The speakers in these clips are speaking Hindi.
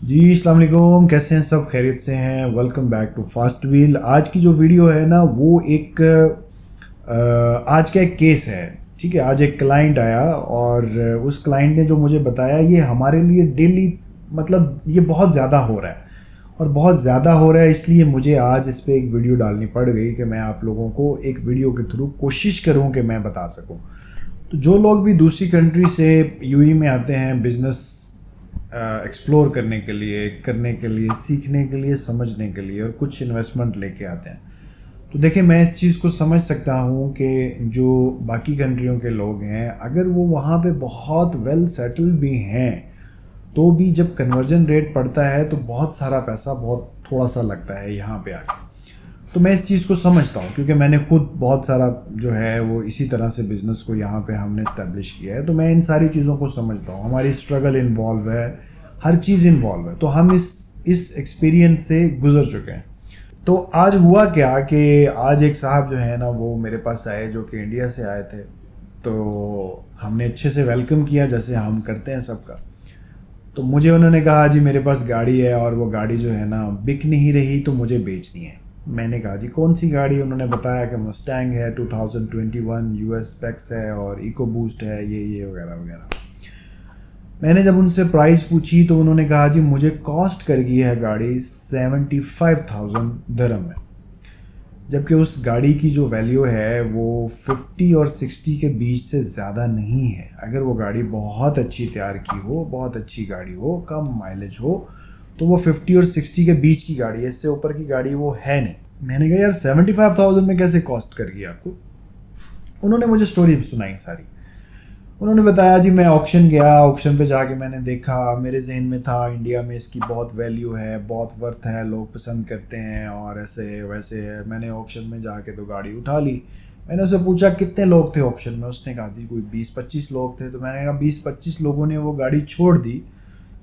जी अस्सलाम वालेकुम, कैसे हैं सब? खैरियत से हैं? Welcome back to fast wheel. आज की जो वीडियो है ना वो एक आज का एक केस है। ठीक है, आज एक क्लाइंट आया और उस क्लाइंट ने जो मुझे बताया ये हमारे लिए डेली मतलब ये बहुत ज़्यादा हो रहा है और बहुत ज़्यादा हो रहा है, इसलिए मुझे आज इस पर एक वीडियो डालनी पड़ गई कि मैं आप लोगों को एक वीडियो के थ्रू कोशिश करूं कि मैं बता सकूं। तो जो लोग भी दूसरी कंट्री से यूएई में आते हैं बिज़नेस एक्सप्लोर करने के लिए, सीखने के लिए, समझने के लिए और कुछ इन्वेस्टमेंट लेके आते हैं, तो देखिए मैं इस चीज़ को समझ सकता हूँ कि जो बाकी कंट्रियों के लोग हैं अगर वो वहाँ पे बहुत वेल सेटल्ड भी हैं तो भी जब कन्वर्जन रेट पड़ता है तो बहुत सारा पैसा बहुत थोड़ा सा लगता है यहाँ पे आके। तो मैं इस चीज़ को समझता हूँ क्योंकि मैंने खुद बहुत सारा जो है वो इसी तरह से बिज़नेस को यहाँ पे हमने इस्टेब्लिश किया है, तो मैं इन सारी चीज़ों को समझता हूँ। हमारी स्ट्रगल इन्वॉल्व है, हर चीज़ इन्वॉल्व है, तो हम इस एक्सपीरियंस से गुजर चुके हैं। तो आज हुआ क्या कि आज एक साहब जो है ना वो मेरे पास आए जो कि इंडिया से आए थे। तो हमने अच्छे से वेलकम किया जैसे हम करते हैं सबका। तो मुझे उन्होंने कहा जी मेरे पास गाड़ी है और वो गाड़ी जो है ना बिक नहीं रही तो मुझे बेचनी है। मैंने कहा जी कौन सी गाड़ी? उन्होंने बताया कि मस्टैंग है 2021 यूएस स्पेक्स है और इको बूस्ट है ये वगैरह वगैरह। मैंने जब उनसे प्राइस पूछी तो उन्होंने कहा जी मुझे कॉस्ट कर गई है गाड़ी 75,000 दिरहम में, जबकि उस गाड़ी की जो वैल्यू है वो 50 और 60 के बीच से ज़्यादा नहीं है। अगर वो गाड़ी बहुत अच्छी तैयार की हो, बहुत अच्छी गाड़ी हो, कम माइलेज हो, तो वो 50 और 60 के बीच की गाड़ी है, इससे ऊपर की गाड़ी वो है नहीं। मैंने कहा यार 75,000 में कैसे कॉस्ट कर गई आपको? उन्होंने मुझे स्टोरी सुनाई सारी। उन्होंने बताया जी मैं ऑक्शन गया, ऑक्शन पे जाके मैंने देखा, मेरे जहन में था इंडिया में इसकी बहुत वैल्यू है, बहुत वर्थ है, लोग पसंद करते हैं और ऐसे है वैसे है। मैंने ऑक्शन में जाके तो गाड़ी उठा ली। मैंने उससे पूछा कितने लोग थे ऑक्शन में? उसने कहा जी कोई 20-25 लोग थे। तो मैंने कहा 20-25 लोगों ने वो गाड़ी छोड़ दी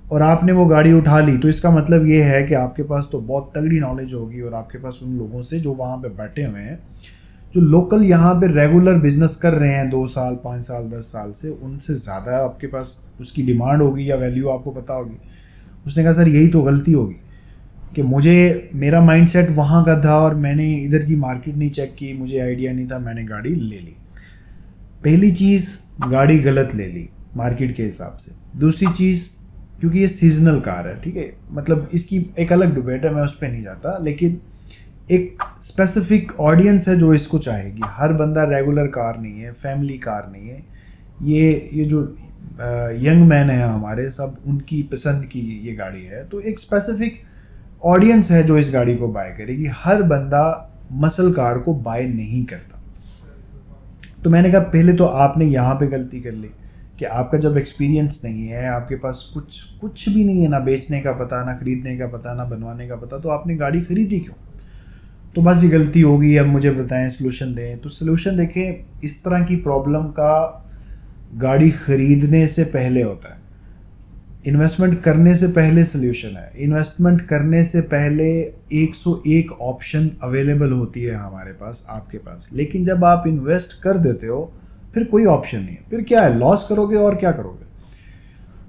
और आपने वो गाड़ी उठा ली, तो इसका मतलब ये है कि आपके पास तो बहुत तगड़ी नॉलेज होगी और आपके पास उन लोगों से जो वहाँ पे बैठे हुए हैं, जो लोकल यहाँ पे रेगुलर बिजनेस कर रहे हैं 2 साल 5 साल 10 साल से, उनसे ज़्यादा आपके पास उसकी डिमांड होगी या वैल्यू आपको पता होगी। उसने कहा सर यही तो गलती होगी कि मेरा माइंडसेट वहाँ का था और मैंने इधर की मार्केट नहीं चेक की, मुझे आइडिया नहीं था, मैंने गाड़ी ले ली। पहली चीज़, गाड़ी गलत ले ली मार्केट के हिसाब से। दूसरी चीज़, क्योंकि ये सीजनल कार है, ठीक है, मतलब इसकी एक अलग डिबेट है, मैं उस पर नहीं जाता, लेकिन एक स्पेसिफिक ऑडियंस है जो इसको चाहेगी। हर बंदा रेगुलर कार नहीं है, फैमिली कार नहीं है। ये जो यंग मैन है हमारे, सब उनकी पसंद की ये गाड़ी है। तो एक स्पेसिफिक ऑडियंस है जो इस गाड़ी को बाय करेगी। हर बंदा मसल कार को बाय नहीं करता। तो मैंने कहा पहले तो आपने यहाँ पे गलती कर ली कि आपका जब एक्सपीरियंस नहीं है, आपके पास कुछ भी नहीं है, ना बेचने का पता, ना खरीदने का पता, ना बनवाने का पता, तो आपने गाड़ी खरीदी क्यों? तो बस ये गलती होगी। अब मुझे बताएं सोल्यूशन दें। तो सोल्यूशन देखें, इस तरह की प्रॉब्लम का गाड़ी खरीदने से पहले होता है, इन्वेस्टमेंट करने से पहले सोल्यूशन है। इन्वेस्टमेंट करने से पहले 101 ऑप्शन अवेलेबल होती है हमारे पास, आपके पास, लेकिन जब आप इन्वेस्ट कर देते हो फिर कोई ऑप्शन नहीं है। फिर क्या है, लॉस करोगे और क्या करोगे?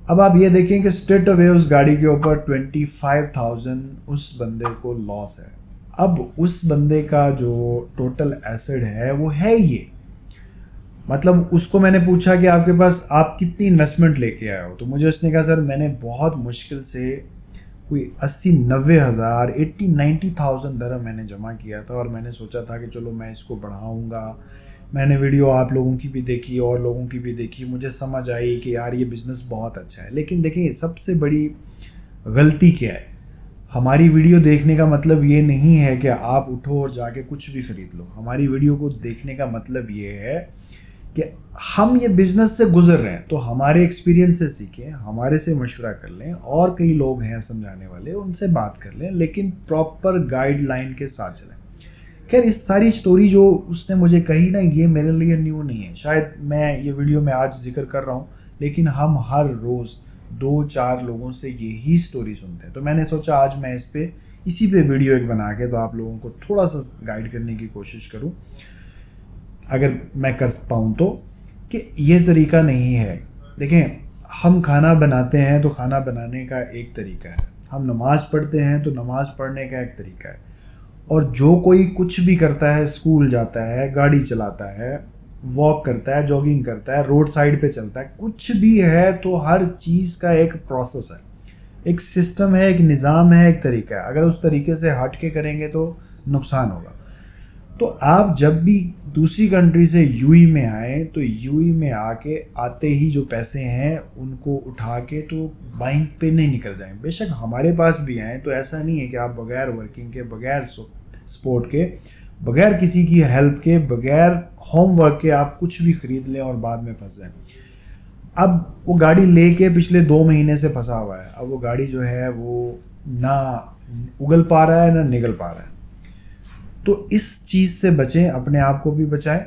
अब आप ये देखें कि स्ट्रेट अवे उस गाड़ी के ऊपर 25,000 उस बंदे को लॉस है। अब उस बंदे का जो टोटल एसेट है वो है ये, मतलब उसको मैंने पूछा कि आपके पास आप कितनी इन्वेस्टमेंट लेके आए हो? तो मुझे उसने कहा सर मैंने बहुत मुश्किल से कोई 80-90 हज़ार 80-90,000 दरम मैंने जमा किया था और मैंने सोचा था कि चलो मैं इसको बढ़ाऊंगा। मैंने वीडियो आप लोगों की भी देखी और लोगों की भी देखी, मुझे समझ आई कि यार ये बिज़नेस बहुत अच्छा है। लेकिन देखिए सबसे बड़ी गलती क्या है, हमारी वीडियो देखने का मतलब ये नहीं है कि आप उठो और जाके कुछ भी खरीद लो। हमारी वीडियो को देखने का मतलब ये है कि हम ये बिज़नेस से गुजर रहे हैं, तो हमारे एक्सपीरियंस से सीखें, हमारे से मशवरा कर लें, और कई लोग हैं समझाने वाले, उनसे बात कर लें, लेकिन प्रॉपर गाइडलाइन के साथ चलें। खैर इस सारी स्टोरी जो उसने मुझे कही ना, ये मेरे लिए न्यू नहीं है। शायद मैं ये वीडियो में आज जिक्र कर रहा हूँ, लेकिन हम हर रोज़ 2-4 लोगों से यही स्टोरी सुनते हैं। तो मैंने सोचा आज मैं इसी पे वीडियो एक बना के तो आप लोगों को थोड़ा सा गाइड करने की कोशिश करूं, अगर मैं कर पाऊँ तो, कि ये तरीका नहीं है। देखें हम खाना बनाते हैं तो खाना बनाने का एक तरीका है, हम नमाज़ पढ़ते हैं तो नमाज़ पढ़ने का एक तरीका है, और जो कोई कुछ भी करता है, स्कूल जाता है, गाड़ी चलाता है, वॉक करता है, जॉगिंग करता है, रोड साइड पे चलता है, कुछ भी है तो हर चीज़ का एक प्रोसेस है, एक सिस्टम है, एक निज़ाम है, एक तरीका है। अगर उस तरीके से हट के करेंगे तो नुकसान होगा। तो आप जब भी दूसरी कंट्री से यूएई में आए तो यूएई में आके आते ही जो पैसे हैं उनको उठा के तो बाइंग पे नहीं निकल जाएं। बेशक हमारे पास भी आए तो ऐसा नहीं है कि आप बगैर वर्किंग के, बगैर स्पोर्ट के, बगैर किसी की हेल्प के, बगैर होमवर्क के आप कुछ भी खरीद लें और बाद में फंस जाएं। अब वो गाड़ी लेके पिछले 2 महीने से फंसा हुआ है, अब वो गाड़ी जो है वो ना उगल पा रहा है ना निगल पा रहा है। तो इस चीज़ से बचें, अपने आप को भी बचाएं।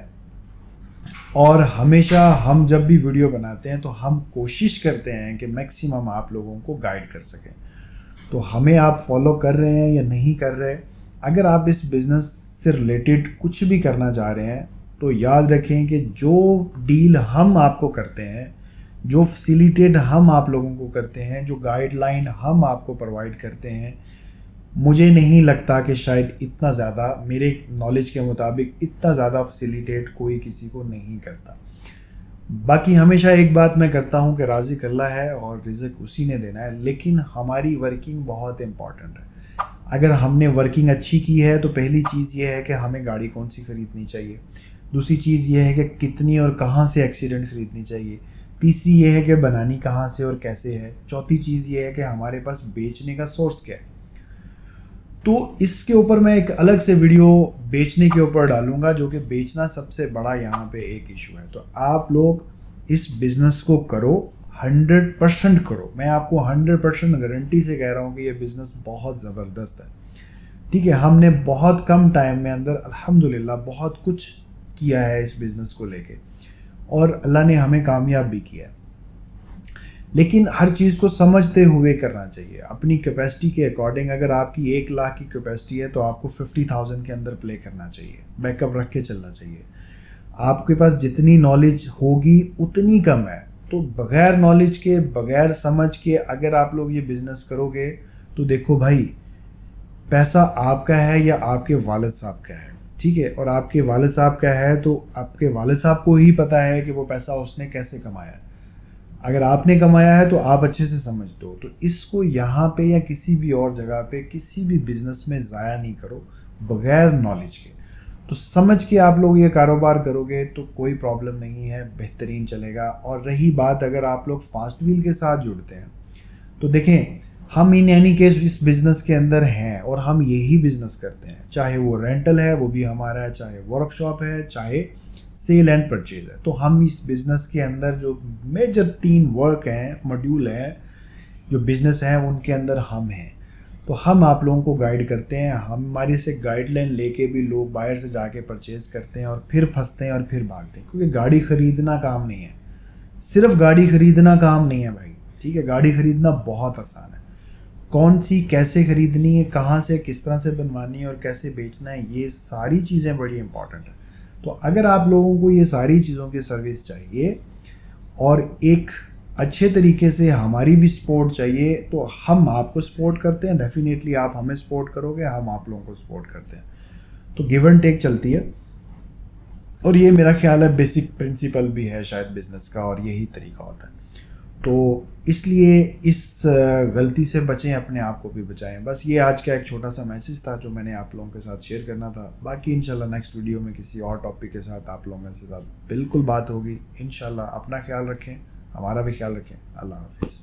और हमेशा हम जब भी वीडियो बनाते हैं तो हम कोशिश करते हैं कि मैक्सिमम आप लोगों को गाइड कर सकें। तो हमें आप फॉलो कर रहे हैं या नहीं कर रहे, अगर आप इस बिज़नेस से रिलेटेड कुछ भी करना चाह रहे हैं तो याद रखें कि जो डील हम आपको करते हैं, जो फैसिलिटेट हम आप लोगों को करते हैं, जो गाइडलाइन हम आपको प्रोवाइड करते हैं, मुझे नहीं लगता कि शायद इतना ज़्यादा, मेरे नॉलेज के मुताबिक इतना ज़्यादा फैसिलिटेट कोई किसी को नहीं करता। बाकी हमेशा एक बात मैं करता हूँ कि राज़िक अल्लाह है और रिज़्क उसी ने देना है, लेकिन हमारी वर्किंग बहुत इम्पॉर्टेंट है। अगर हमने वर्किंग अच्छी की है तो पहली चीज़ ये है कि हमें गाड़ी कौन सी ख़रीदनी चाहिए, दूसरी चीज़ ये है कि कितनी और कहाँ से एक्सीडेंट ख़रीदनी चाहिए, तीसरी ये है कि बनानी कहाँ से और कैसे है, चौथी चीज़ ये है कि हमारे पास बेचने का सोर्स क्या है। तो इसके ऊपर मैं एक अलग से वीडियो बेचने के ऊपर डालूंगा, जो कि बेचना सबसे बड़ा यहाँ पे एक इशू है। तो आप लोग इस बिज़नेस को करो, 100% करो। मैं आपको 100% गारंटी से कह रहा हूँ कि ये बिज़नेस बहुत ज़बरदस्त है। ठीक है, हमने बहुत कम टाइम में अंदर अल्हम्दुलिल्लाह बहुत कुछ किया है इस बिज़नेस को लेके, और अल्लाह ने हमें कामयाब भी किया। लेकिन हर चीज़ को समझते हुए करना चाहिए, अपनी कैपेसिटी के अकॉर्डिंग। अगर आपकी 1 लाख की कैपेसिटी है तो आपको 50,000 के अंदर प्ले करना चाहिए, बैकअप रख के चलना चाहिए। आपके पास जितनी नॉलेज होगी उतनी कम है। तो बगैर नॉलेज के, बगैर समझ के अगर आप लोग ये बिज़नेस करोगे तो देखो भाई, पैसा आपका है या आपके वालिद साहब का है, ठीक है, और आपके वालिद साहब का है तो आपके वालिद साहब को ही पता है कि वो पैसा उसने कैसे कमाया है। अगर आपने कमाया है तो आप अच्छे से समझ दो। तो इसको यहाँ पे या किसी भी और जगह पे किसी भी बिज़नेस में ज़ाया नहीं करो बगैर नॉलेज के। तो समझ के आप लोग ये कारोबार करोगे तो कोई प्रॉब्लम नहीं है, बेहतरीन चलेगा। और रही बात, अगर आप लोग फास्ट व्हील के साथ जुड़ते हैं तो देखें, हम इन एनी केस इस बिज़नेस के अंदर हैं और हम यही बिज़नेस करते हैं, चाहे वो रेंटल है वो भी हमारा है, चाहे वर्कशॉप है, चाहे सेल एंड परचेज है। तो हम इस बिज़नेस के अंदर जो मेजर 3 वर्क हैं, मॉड्यूल हैं, जो बिज़नेस हैं, उनके अंदर हम हैं। तो हम आप लोगों को गाइड करते हैं। हमारे से गाइडलाइन लेके भी लोग बाहर से जाके परचेज़ करते हैं और फिर फंसते हैं और फिर भागते हैं, क्योंकि गाड़ी ख़रीदना काम नहीं है, सिर्फ गाड़ी ख़रीदना काम नहीं है भाई। ठीक है, गाड़ी ख़रीदना बहुत आसान है, कौन सी कैसे ख़रीदनी है, कहाँ से किस तरह से बनवानी है और कैसे बेचना है, ये सारी चीज़ें बड़ी इंपॉर्टेंट है। तो अगर आप लोगों को ये सारी चीज़ों की सर्विस चाहिए और एक अच्छे तरीके से हमारी भी सपोर्ट चाहिए तो हम आपको सपोर्ट करते हैं, डेफिनेटली आप हमें सपोर्ट करोगे, हम आप लोगों को सपोर्ट करते हैं। तो गिव एंड टेक चलती है, और ये मेरा ख्याल है बेसिक प्रिंसिपल भी है शायद बिज़नेस का, और यही तरीका होता है। तो इसलिए इस गलती से बचें, अपने आप को भी बचाएं। बस ये आज का एक छोटा सा मैसेज था जो मैंने आप लोगों के साथ शेयर करना था। बाकी इंशाल्लाह नेक्स्ट वीडियो में किसी और टॉपिक के साथ आप लोगों के साथ बिल्कुल बात होगी इंशाल्लाह। अपना ख्याल रखें, हमारा भी ख्याल रखें। अल्लाह हाफिज़।